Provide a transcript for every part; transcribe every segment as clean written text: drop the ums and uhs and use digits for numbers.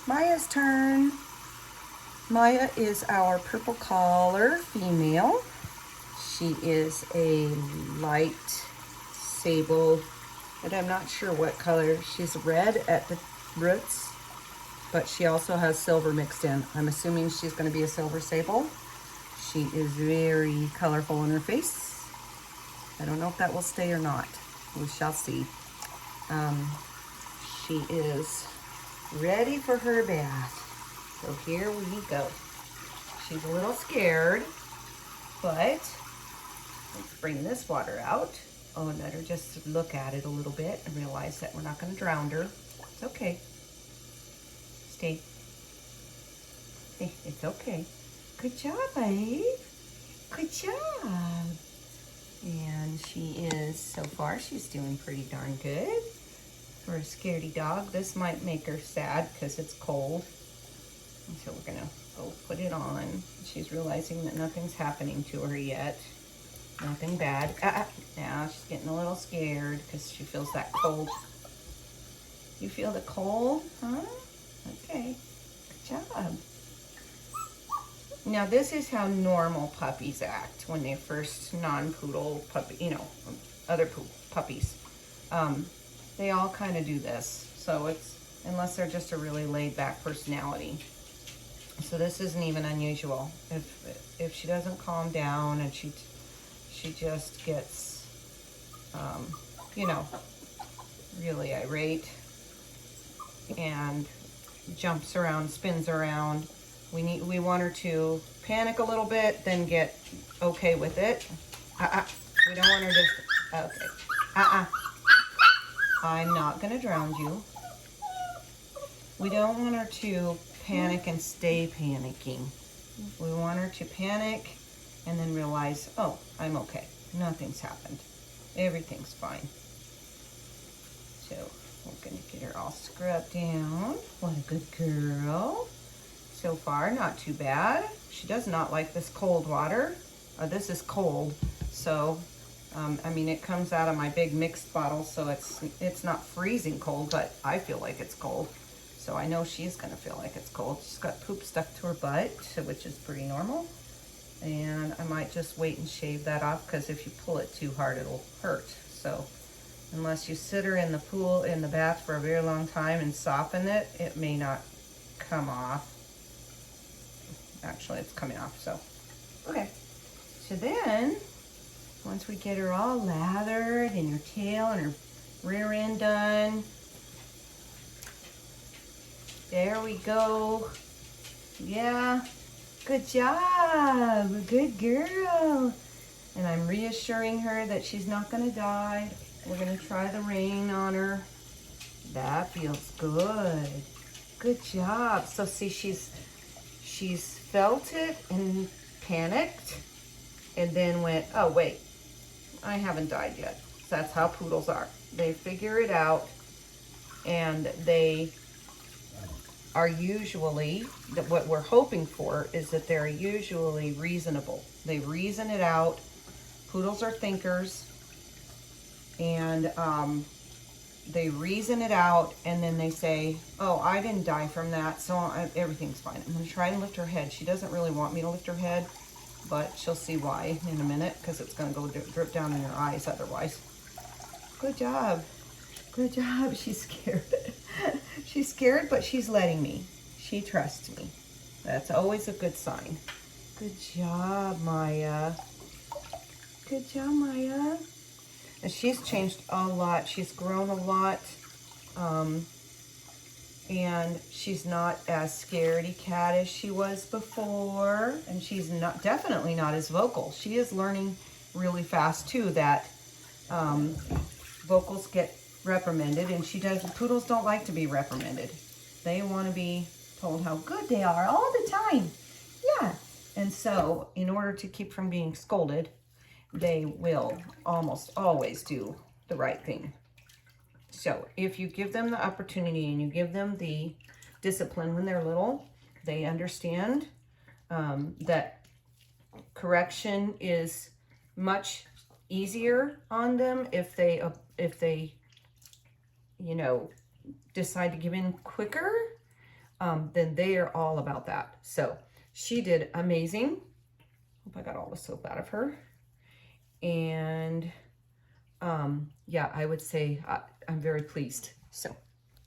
Maya's turn. Maya is our purple collar female. She is a light sable, but I'm not sure what color. She's red at the roots, but she also has silver mixed in. I'm assuming she's going to be a silver sable. She is very colorful in her face. I don't know if that will stay or not. We shall see. She is ready for her bath. So here we go. She's a little scared, but let's bring this water out. Oh, and let her just look at it a little bit and realize that we're not going to drown her. It's okay. Stay. Hey, it's okay. Good job, babe. Good job. And she is, so far, she's doing pretty darn good. For a scaredy dog, this might make her sad because it's cold. And so we're gonna go put it on. She's realizing that nothing's happening to her yet. Nothing bad. Now she's getting a little scared because she feels that cold. You feel the cold, huh? Okay, good job. Now this is how normal puppies act when they first non-poodle puppy, other puppies. They all kind of do this. So it's, unless they're just a really laid back personality. So this isn't even unusual. If she doesn't calm down and she just gets, really irate and jumps around, spins around, we want her to panic a little bit, then get okay with it. We don't want her to, okay. I'm not gonna drown you. We don't want her to panic and stay panicking. We want her to panic and then realize, oh, I'm okay. Nothing's happened. Everything's fine. So we're gonna get her all scrubbed down. What a good girl. So far, not too bad. She does not like this cold water. This is cold, so it comes out of my big mixed bottle, so it's not freezing cold, but I feel like it's cold. So I know she's gonna feel like it's cold. She's got poop stuck to her butt, which is pretty normal. And I might just wait and shave that off because if you pull it too hard, it'll hurt. So unless you sit her in the pool, in the bath for a very long time and soften it, it may not come off. Actually, it's coming off, so. Okay, so then, once we get her all lathered and her tail and her rear end done, there we go. Yeah, good job, good girl. And I'm reassuring her that she's not gonna die. We're gonna try the rain on her. That feels good. Good job. So see, she's felt it and panicked and then went, oh wait, I haven't died yet. That's how poodles are. They figure it out, and they are usually, what we're hoping for is that they're usually reasonable. They reason it out. Poodles are thinkers, and they reason it out, and then they say, oh, I didn't die from that, so everything's fine. I'm going to try and lift her head. She doesn't really want me to lift her head, but she'll see why in a minute, because it's going to go drip down in her eyes otherwise. Good job. Good job. She's scared. She's scared, but she's letting me. She trusts me. That's always a good sign. Good job, Maya. Good job, Maya. And she's changed a lot. She's grown a lot. And she's not as scaredy cat as she was before. And she's definitely not as vocal. She is learning really fast too that vocals get reprimanded, and poodles don't like to be reprimanded. They want to be told how good they are all the time. Yeah. And so in order to keep from being scolded, they will almost always do the right thing. So if you give them the opportunity and you give them the discipline when they're little, they understand that correction is much easier on them if they decide to give in quicker. then they are all about that. So she did amazing. Hope I got all the soap out of her. And yeah, I would say I'm very pleased. So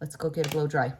let's go get a blow dry.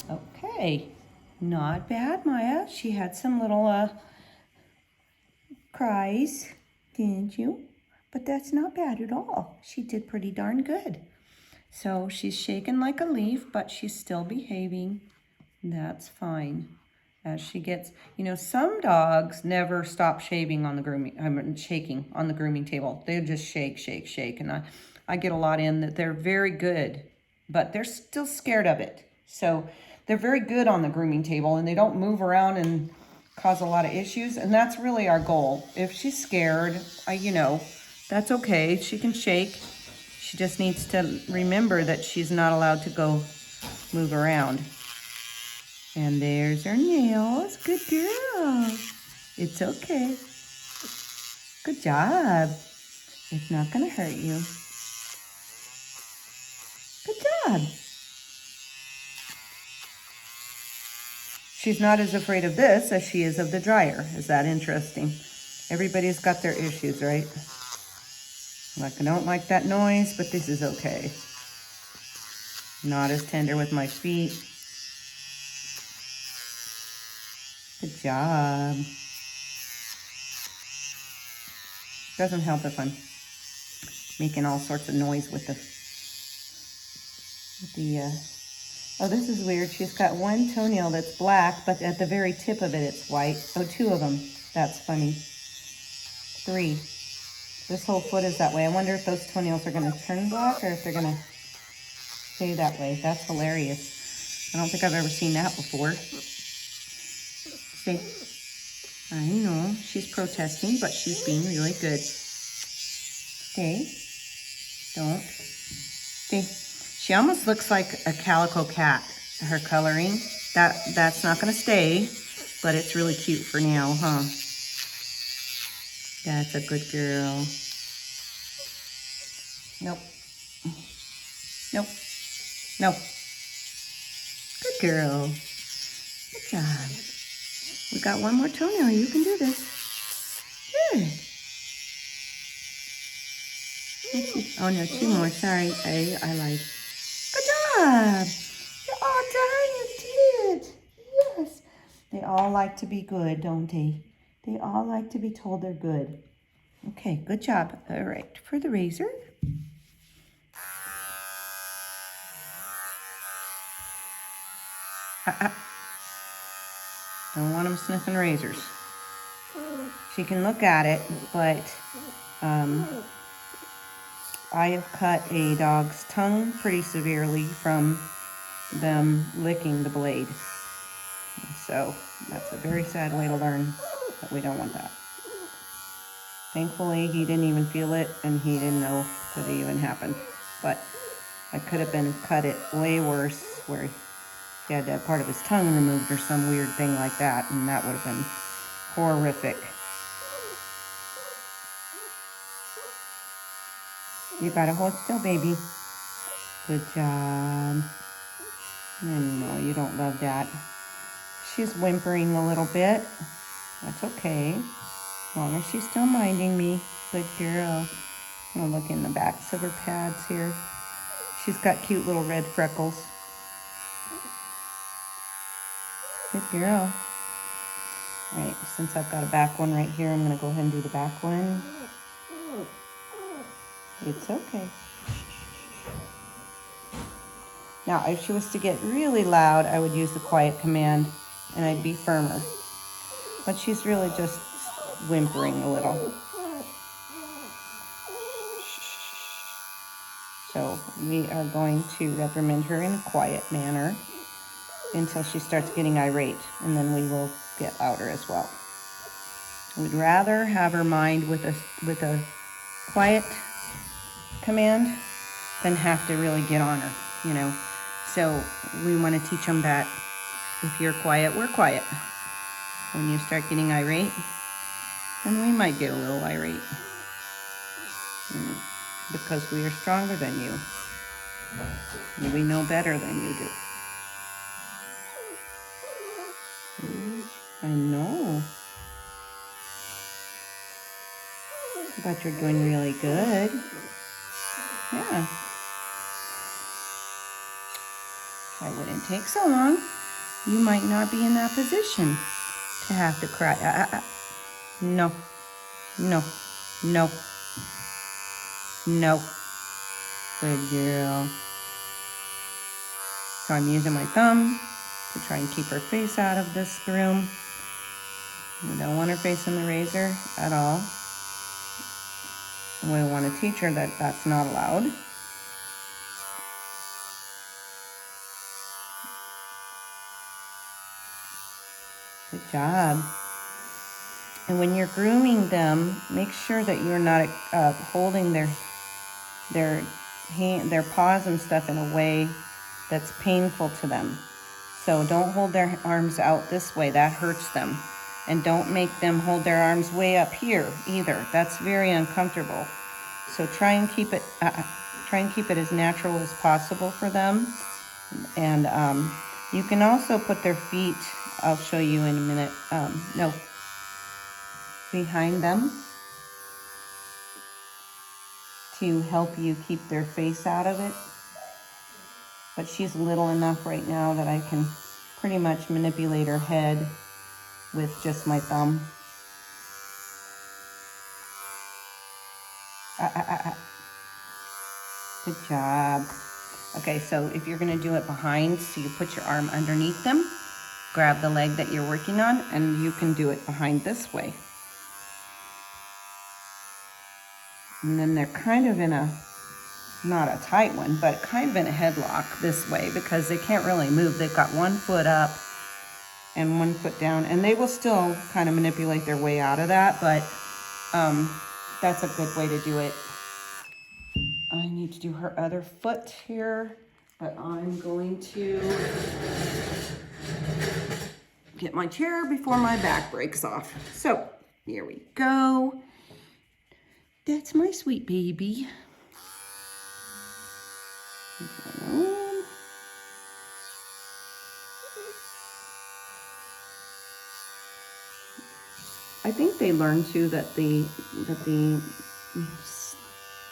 Okay, not bad, Maya. She had some little cries, didn't you? But that's not bad at all. She did pretty darn good. So she's shaking like a leaf, but she's still behaving. That's fine. As she gets, you know, some dogs never stop shaving on the grooming, shaking on the grooming table. They just shake, shake, shake. And I get a lot in that they're very good, but they're still scared of it. So they're very good on the grooming table and they don't move around and cause a lot of issues. And that's really our goal. If she's scared, you know, that's okay. She can shake. She just needs to remember that she's not allowed to go move around. And there's her nails. Good girl. It's okay. Good job. It's not going to hurt you. Good job. She's not as afraid of this as she is of the dryer. Is that interesting? Everybody's got their issues, right? Like, I don't like that noise, but this is okay. Not as tender with my feet. Good job. Doesn't help if I'm making all sorts of noise with oh, this is weird. She's got one toenail that's black, but at the very tip of it, it's white. Oh, two of them. That's funny. Three. This whole foot is that way. I wonder if those toenails are going to turn black or if they're going to stay that way. That's hilarious. I don't think I've ever seen that before. See? I know. She's protesting, but she's being really good. Stay. Don't. Stay. She almost looks like a calico cat, her coloring. That's not going to stay, but it's really cute for now, huh? That's a good girl. Nope. Nope. Nope. Good girl. Good job. We got one more toenail. You can do this. Good. Oh no, two more. Sorry, I lied. Good job. Oh, darn, you did. Yes. They all like to be good, don't they? They all like to be told they're good. Okay, good job. All right, for the razor. Don't want them sniffing razors. She can look at it, but I have cut a dog's tongue pretty severely from them licking the blade. So that's a very sad way to learn that we don't want that. Thankfully, he didn't even feel it and he didn't know that it even happened. But I could have been cut it way worse where he had that part of his tongue removed or some weird thing like that, and that would have been horrific. You gotta hold still, baby. Good job. No, you don't love that. She's whimpering a little bit. That's okay. As long as she's still minding me. Good girl. I'm gonna look in the backs of her pads here. She's got cute little red freckles. Good girl. All right, since I've got a back one right here, I'm gonna go ahead and do the back one. It's okay. Now, if she was to get really loud, I would use the quiet command and I'd be firmer. But she's really just whimpering a little. So we are going to reprimand her in a quiet manner until she starts getting irate, and then we will get louder as well. We'd rather have her mind with a quiet command than have to really get on her, you know. So we want to teach them that if you're quiet, we're quiet. When you start getting irate, then we might get a little irate. Because we are stronger than you. And we know better than you do. I know. But you're doing really good. Yeah. I wouldn't take so long. You might not be in that position to have to cry. No, no, no, no. Good girl. So I'm using my thumb to try and keep her face out of this groom. We don't want her face in the razor at all. We want to teach her that that's not allowed. Good job. And when you're grooming them, make sure that you're not holding their paws and stuff in a way that's painful to them. So don't hold their arms out this way, that hurts them. And don't make them hold their arms way up here either. That's very uncomfortable. So try and keep it as natural as possible for them. And you can also put their feet, I'll show you in a minute, behind them to help you keep their face out of it. But she's little enough right now that I can pretty much manipulate her head with just my thumb. Good job. Okay, so if you're gonna do it behind, so you put your arm underneath them, grab the leg that you're working on, and you can do it behind this way. And then they're kind of in a, not a tight one, but kind of in a headlock this way because they can't really move. They've got one foot up and one foot down, and they will still kind of manipulate their way out of that, but that's a good way to do it. I need to do her other foot here, but I'm going to get my chair before my back breaks off. So here we go. That's my sweet baby. I think they learn too that the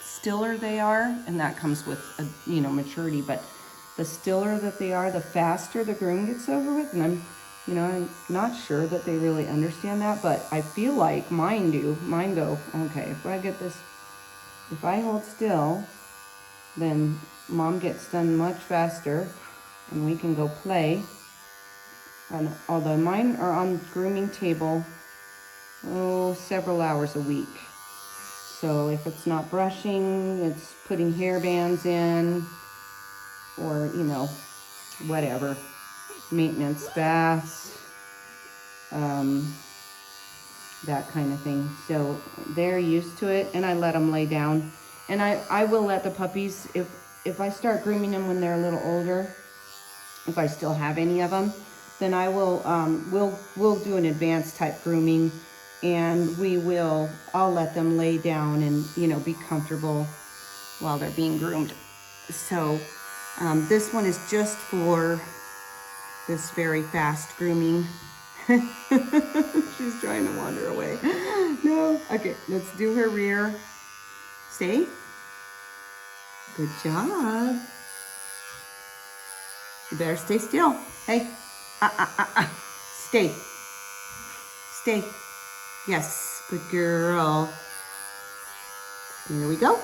stiller they are, and that comes with maturity, but the stiller that they are, the faster the groom gets over with. And I'm not sure that they really understand that, but I feel like mine do. Mine go, okay, if I hold still, then mom gets done much faster and we can go play. And although mine are on the grooming table, several hours a week. So if it's not brushing, it's putting hair bands in, or, whatever, maintenance, baths, that kind of thing. So they're used to it, and I let them lay down. And I will let the puppies, if I start grooming them when they're a little older, if I still have any of them, then I will, we'll do an advanced type grooming, and I'll let them lay down and, be comfortable while they're being groomed. So this one is just for this very fast grooming. She's trying to wander away. No, okay, let's do her rear. Stay. Good job. You better stay still. Hey, stay. Stay. Yes, good girl. Here we go.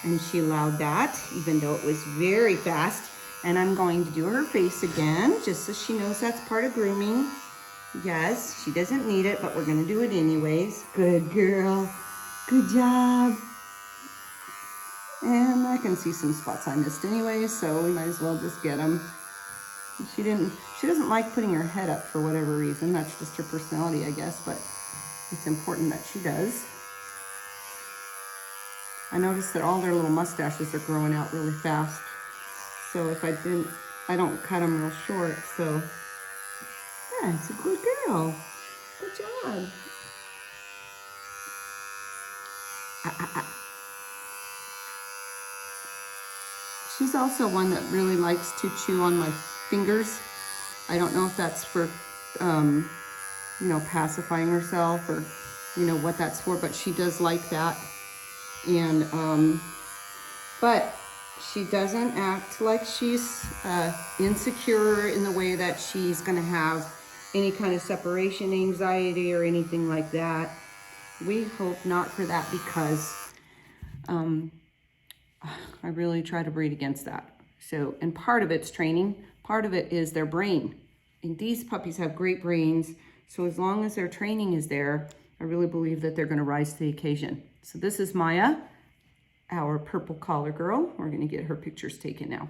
And she allowed that, even though it was very fast. And I'm going to do her face again, just so she knows that's part of grooming. Yes, she doesn't need it, but we're gonna do it anyways. Good girl. Good job. And I can see some spots I missed anyway, so we might as well just get them. She doesn't like putting her head up for whatever reason. That's just her personality, I guess, but it's important that she does. I noticed that all their little mustaches are growing out really fast. So if I don't cut them real short, so yeah, it's a good girl. Good job. She's also one that really likes to chew on my fingers. I don't know if that's for, pacifying herself or, what that's for, but she does like that. And, but She doesn't act like she's insecure in the way that she's gonna have any kind of separation anxiety or anything like that. We hope not for that, because I really try to breed against that. So, and part of it's training, part of it is their brain. And these puppies have great brains. So as long as their training is there, I really believe that they're gonna rise to the occasion. So this is Maya, our purple collar girl. We're gonna get her pictures taken now.